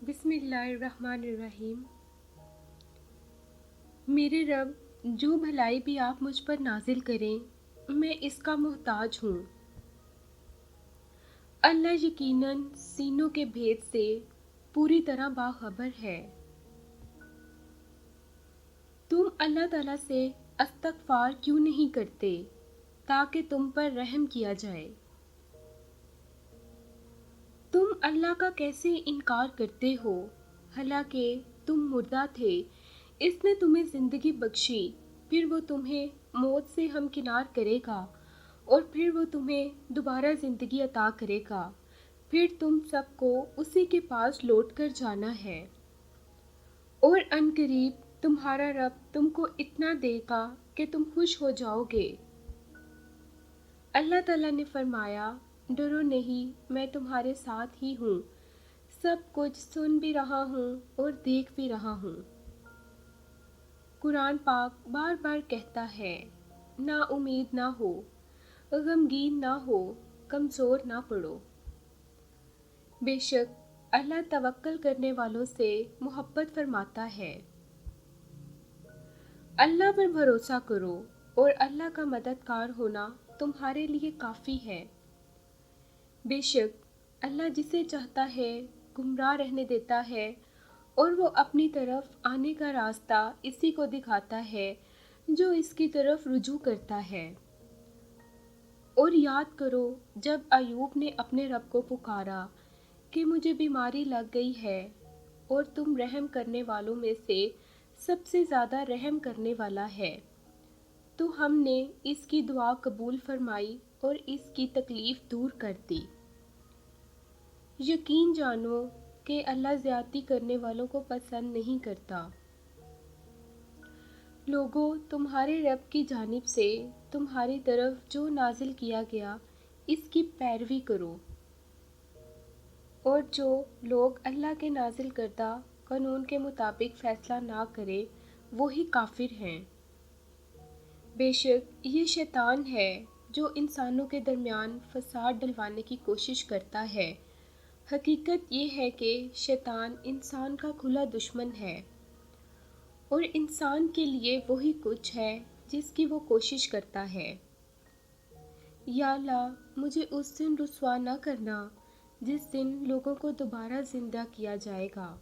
بسم اللہ الرحمن الرحیم۔ میرے رب، جو بھلائی بھی آپ مجھ پر نازل کریں میں اس کا محتاج ہوں۔ اللہ یقیناً سینوں کے بھید سے پوری طرح باخبر ہے۔ تم اللہ تعالیٰ سے استغفار کیوں نہیں کرتے تاکہ تم پر رحم کیا جائے؟ تم اللہ کا کیسے انکار کرتے ہو حالانکہ تم مردہ تھے؟ اس نے تمہیں زندگی بخشی، پھر وہ تمہیں موت سے ہمکنار کرے گا اور پھر وہ تمہیں دوبارہ زندگی عطا کرے گا، پھر تم سب کو اسی کے پاس لوٹ کر جانا ہے، اور عنقریب تمہارا رب تم کو اتنا دے گا کہ تم خوش ہو جاؤ گے۔ اللہ تعالیٰ نے فرمایا، ڈرو نہیں، میں تمہارے ساتھ ہی ہوں، سب کچھ سن بھی رہا ہوں اور دیکھ بھی رہا ہوں۔ قرآن پاک بار بار کہتا ہے، نا امید نہ ہو، غمگین نہ ہو، کمزور نہ پڑو۔ بے شک اللہ توکل کرنے والوں سے محبت فرماتا ہے۔ اللہ پر بھروسہ کرو اور اللہ کا مددگار ہونا تمہارے لیے کافی ہے۔ بے شک اللہ جسے چاہتا ہے گمراہ رہنے دیتا ہے اور وہ اپنی طرف آنے کا راستہ اسی کو دکھاتا ہے جو اس کی طرف رجوع کرتا ہے۔ اور یاد کرو جب ایوب نے اپنے رب کو پکارا کہ مجھے بیماری لگ گئی ہے اور تم رحم کرنے والوں میں سے سب سے زیادہ رحم کرنے والا ہے، تو ہم نے اس کی دعا قبول فرمائی اور اس کی تکلیف دور کر دی۔ یقین جانو کہ اللہ زیادتی کرنے والوں کو پسند نہیں کرتا۔ لوگوں، تمہارے رب کی جانب سے تمہاری طرف جو نازل کیا گیا اس کی پیروی کرو، اور جو لوگ اللہ کے نازل کردہ قانون کے مطابق فیصلہ نہ کرے وہی کافر ہیں۔ بے شک یہ شیطان ہے جو انسانوں کے درمیان فساد ڈلوانے کی کوشش کرتا ہے۔ حقیقت یہ ہے کہ شیطان انسان کا کھلا دشمن ہے، اور انسان کے لیے وہی کچھ ہے جس کی وہ کوشش کرتا ہے۔ یا اللہ، مجھے اس دن رسوا نہ کرنا جس دن لوگوں کو دوبارہ زندہ کیا جائے گا۔